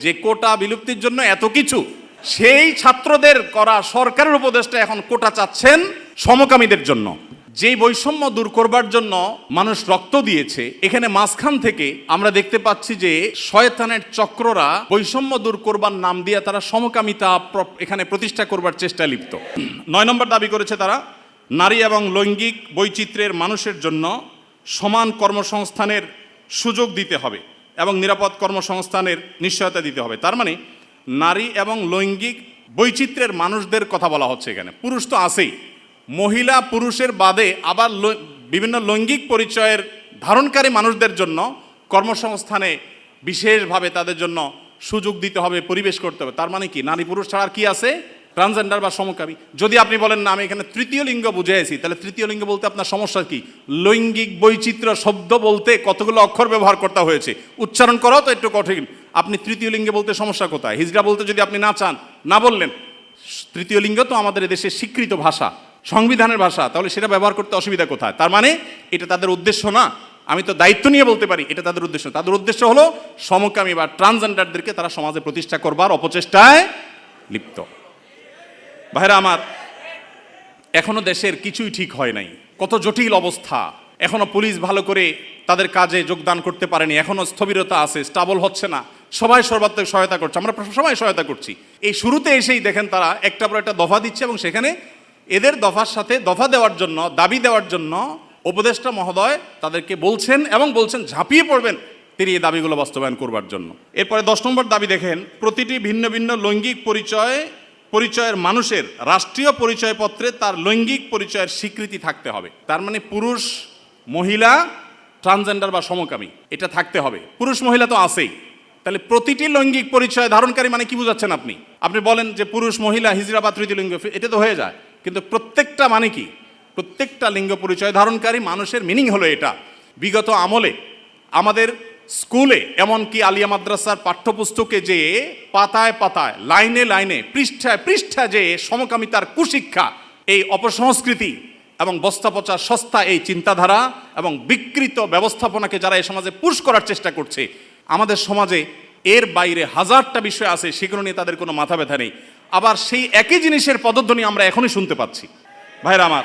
যে কোটা বিলুপ্তির জন্য এত কিছু, সেই ছাত্রদের করা সরকারের উপদেষ্টা এখন কোটা চাচ্ছেন সমকামীদের জন্য। যেই বৈষম্য দূর করবার জন্য মানুষ রক্ত দিয়েছে, এখানে মাঝখান থেকে আমরা দেখতে পাচ্ছি যে শয়তানের চক্ররা বৈষম্য দূর করবার নাম দিয়ে তারা সমকামিতা এখানে প্রতিষ্ঠা করবার চেষ্টায় লিপ্ত। 9 নম্বর দাবি করেছে তারা, নারী এবং লৈঙ্গিক বৈচিত্র্যের মানুষের জন্য সমান কর্মসংস্থানের সুযোগ দিতে হবে এবং নিরাপদ কর্মসংস্থানের নিশ্চয়তা দিতে হবে। তার মানে নারী এবং লৈঙ্গিক বৈচিত্র্যের মানুষদের কথা বলা হচ্ছে এখানে। পুরুষ তো আছেই, মহিলা পুরুষের বাদে আবার বিভিন্ন লৈঙ্গিক পরিচয়ের ধারণকারী মানুষদের জন্য কর্মসংস্থানে বিশেষভাবে তাদের জন্য সুযোগ দিতে হবে, পরিবেশ করতে হবে। তার মানে কি, নারী পুরুষ ছাড়া আর কি আছে? ট্রান্সজেন্ডার বা সমকামী। যদি আপনি বলেন না আমি এখানে তৃতীয় লিঙ্গ বুঝেছি, তাহলে তৃতীয় লিঙ্গ বলতে আপনার সমস্যা কি? লৈঙ্গিক বৈচিত্র্য শব্দ বলতে কতগুলো অক্ষর ব্যবহার করতে হয়েছে, উচ্চারণ করাও তো একটু কঠিন। আপনি তৃতীয় লিঙ্গে বলতে সমস্যা কোথায়? হিজড়া বলতে যদি আপনি না চান, না বললেন। তৃতীয় লিঙ্গ তো আমাদের দেশের স্বীকৃত ভাষা, সংবিধানের ভাষা, তাহলে সেটা ব্যবহার করতে অসুবিধা কোথায়? তার মানে এটা তাদের উদ্দেশ্য না। আমি তো দায়িত্ব নিয়ে বলতে পারি এটা তাদের উদ্দেশ্য। তাদের উদ্দেশ্য হলো সমকামী বা ট্রান্সজেন্ডারদেরকে তারা সমাজে প্রতিষ্ঠা করবার অপচেষ্টায় লিপ্ত। ভাইরা আমার, এখনো দেশের কিছুই ঠিক হয় নাই, কত জটিল অবস্থা। এখনো পুলিশ ভালো করে তাদের কাজে যোগদান করতে পারেনি, এখনো স্থবিরতা আছে, স্টাবল হচ্ছে না। সবাই সর্বাত্মক সহায়তা করছে, আমরা সবাই সহায়তা করছি। এই শুরুতে এসেই দেখেন তারা একটা পর একটা দফা দিচ্ছে এবং সেখানে এদের দফার সাথে দফা দেওয়ার জন্য, দাবি দেওয়ার জন্য উপদেষ্টা মহোদয় তাদেরকে বলছেন এবং বলছেন ঝাঁপিয়ে পড়বেন তিনি এই দাবিগুলো বাস্তবায়ন করবার জন্য। এরপরে 10 নম্বর দাবি দেখেন, প্রতিটি ভিন্ন ভিন্ন লৈঙ্গিক পরিচয়ের মানুষের রাষ্ট্রীয় পরিচয়পত্রে তার লৈঙ্গিক পরিচয়ের স্বীকৃতি থাকতে হবে। তার মানে পুরুষ, মহিলা, ট্রান্সজেন্ডার বা সমকামী এটা থাকতে হবে। পুরুষ মহিলা তো আছেই, তাহলে প্রতিটি লৈঙ্গিক পরিচয় ধারণকারী মানে কি বুঝাচ্ছেন আপনি? আপনি বলেন যে পুরুষ, মহিলা, হিজড়া বা তৃতীয় লিঙ্গ, এটা তো হয়ে যায়। কিন্তু প্রত্যেকটা মানে কি? প্রত্যেকটা লিঙ্গ পরিচয় ধারণকারী মানুষের মিনিং হলো এটা। বিগত আমলে আমাদের স্কুলে, এমনকি আলিয়া মাদ্রাসার পাঠ্যপুস্তকে যে পাতায় পাতায়, লাইনে লাইনে, পৃষ্ঠায় পৃষ্ঠায় যে সমকামিতার কুশিক্ষা, এই অপসংস্কৃতি এবং বস্তাপচা সস্তা এই চিন্তাধারা এবং বিকৃত ব্যবস্থাপনাকে যারা এই সমাজে পুশ করার চেষ্টা করছে, আমাদের সমাজে এর বাইরে হাজারটা বিষয় আছে, সেগুলো নিয়ে তাদের কোনো মাথা ব্যথা নেই। আবার সেই একই জিনিসের পদধ্বনি আমরা এখনই শুনতে পাচ্ছি। ভাইরা আমার,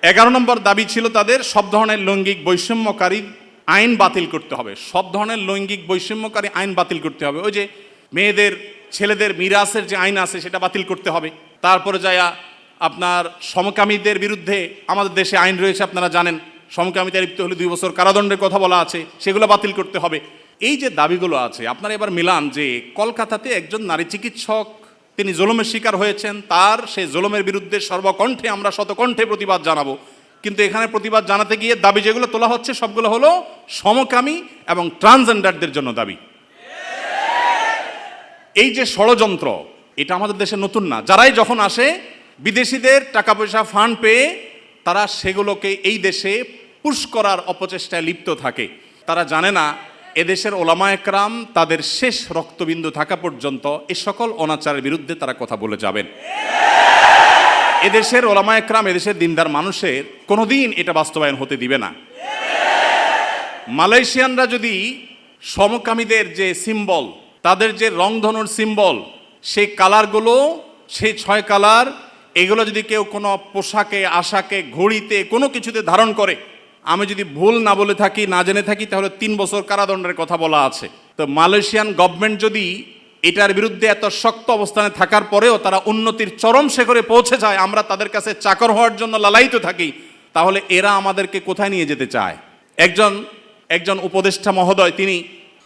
11 নম্বর দাবি ছিল তাদের, সব ধরনের লৈঙ্গিক বৈষম্যকারী আইন বাতিল করতে হবে। সব ধরনের লৈঙ্গিক বৈষম্যকারী আইন বাতিল করতে হবে। ওই যে মেয়েদের, ছেলেদের মিরাসের যে আইন আছে সেটা বাতিল করতে হবে। তারপরে যায়া আপনার সমকামীদের বিরুদ্ধে আমাদের দেশে আইন রয়েছে, আপনারা জানেন, সমকামিতা লিপ্ত হলে 2 বছর কারাদণ্ডের কথা বলা আছে, সেগুলো বাতিল করতে হবে। এই যে দাবিগুলো আছে, আপনারা এবার মিলান যে কলকাতাতে একজন নারী চিকিৎসক তিনি জুলুমের শিকার হয়েছেন, তার সেই জুলুমের বিরুদ্ধে সর্বকণ্ঠে আমরা শতকণ্ঠে প্রতিবাদ জানাবো। কিন্তু এখানে প্রতিবাদ জানাতে গিয়ে দাবি যেগুলো তোলা হচ্ছে সবগুলো হলো সমকামী এবং ট্রান্সজেন্ডারদের জন্য দাবি। এই যে ষড়যন্ত্র, এটা আমাদের দেশে নতুন না। যারাই যখন আসে বিদেশিদের টাকা পয়সা ফান্ড পেয়ে তারা সেগুলোকে এই দেশে পুশ করার অপচেষ্টায় লিপ্ত থাকে। তারা জানে না এদেশের ওলামা একরাম তাদের শেষ রক্তবিন্দু থাকা পর্যন্ত এই সকল অনাচারের বিরুদ্ধে তারা কথা বলে যাবেন। এদেশের ওলামা একরাম, এদেশের দিনদার মানুষের কোনোদিন এটা বাস্তবায়ন হতে দিবে না। মালয়েশিয়ানরা যদি সমকামীদের যে সিম্বল, তাদের যে রংধনুর সিম্বল, সেই কালারগুলো, সেই 6 কালার, এগুলো যদি কেউ কোনো পোশাকে, আশাকে, ঘড়িতে, কোনো কিছুতে ধারণ করে, আমি যদি ভুল না বলে থাকি, না জেনে থাকি, তাহলে 3 বছর কারাদণ্ডের কথা বলা আছে। তো মালয়েশিয়ান গভর্নমেন্ট যদি এটার বিরুদ্ধে এত শক্ত অবস্থানে থাকার পরেও তারা উন্নতির চরম শিখরে পৌঁছে যায়, আমরা তাদের কাছে চাকর হওয়ার জন্য লালায়িত থাকি, তাহলে এরা আমাদেরকে কোথায় নিয়ে যেতে চায়? একজন উপদেষ্টা মহোদয় তিনি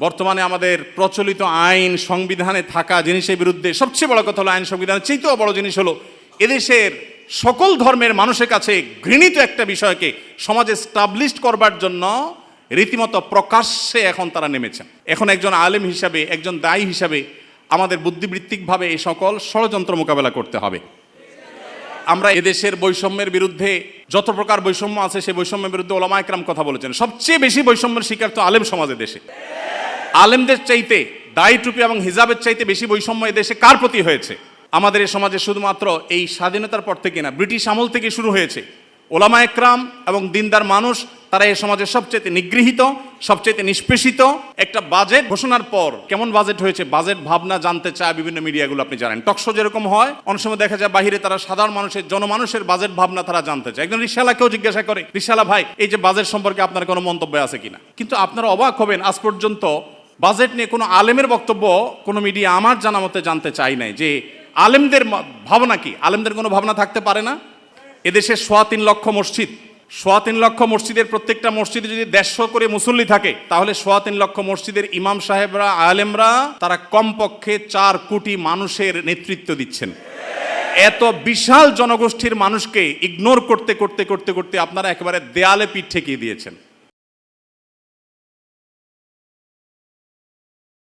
বর্তমানে আমাদের প্রচলিত আইন সংবিধানে থাকা জিনিসের বিরুদ্ধে, সবচেয়ে বড় কথা হলো আইন সংবিধানের চেয়েও বড় জিনিস হলো এদেশের সকল ধর্মের মানুষের কাছে ঘৃণিত একটা বিষয়কে সমাজে স্টাবলিশড করবার জন্য রীতিমতো প্রকাশ্যে এখন তারা নেমেছেন। এখন একজন আলেম হিসাবে, একজন দায়ী হিসাবে আমাদের বুদ্ধিবৃত্তিকভাবে এই সকল ষড়যন্ত্র মোকাবেলা করতে হবে। আমরা এদেশের বৈষম্যের বিরুদ্ধে, যত প্রকার বৈষম্য আছে সেই বৈষম্যের বিরুদ্ধে ওলামা একরাম কথা বলেছেন। সবচেয়ে বেশি বৈষম্যের শিকার তো আলেম সমাজের দেশে। আলেমদের চাইতে, দায়ী টুপি এবং হিজাবের চাইতে বেশি বৈষম্য এদেশে কার প্রতি হয়েছে? আমাদের এই সমাজে শুধুমাত্র এই স্বাধীনতার পর থেকে না, ব্রিটিশ আমল থেকে শুরু হয়েছে। ওলামা একরাম এবং দিনদার মানুষ তারা এই সমাজের সবচেয়ে নিগৃহীত, সবচেয়ে নিষ্পেষিত। একটা বাজেট ঘোষণার পর কেমন বাজেট হয়েছে, বাজেট ভাবনা জানতে চায় বিভিন্ন মিডিয়াগুলো, আপনি জানেন। টকশো যেরকম হয়, অনেক সময় দেখা যায় বাহিরে তারা সাধারণ মানুষের, জনমানুষের বাজেট ভাবনা তারা জানতে চায়। একজন রিকশাওয়ালাকেও জিজ্ঞাসা করে, রিকশাওয়ালা ভাই, এই যে বাজেট সম্পর্কে আপনার কোনো মন্তব্য আছে কিনা? কিন্তু আপনারা অবাক হবেন, আজ পর্যন্ত বাজেট নিয়ে কোনো আলেমের বক্তব্য কোনো মিডিয়া আমার জানা মতে জানতে চাই নাই, যে আলেমদের ভাবনা কি। আলেমদের কোনো ভাবনা থাকতে পারে না? এদেশে 3.25 লক্ষ মসজিদ, 3.25 লক্ষ মসজিদের প্রত্যেকটা মসজিদে যদি 150 করে মুসল্লি থাকে, তাহলে 3.25 লক্ষ মসজিদের ইমাম সাহেবরা, আলেমরা, তারা কমপক্ষে 4 কোটি মানুষের নেতৃত্ব দিচ্ছেন। এত বিশাল জনগোষ্ঠীর মানুষকে ইগনোর করতে করতে করতে করতে আপনারা একেবারে দেয়ালে পিঠ ঠেকিয়ে দিয়েছেন।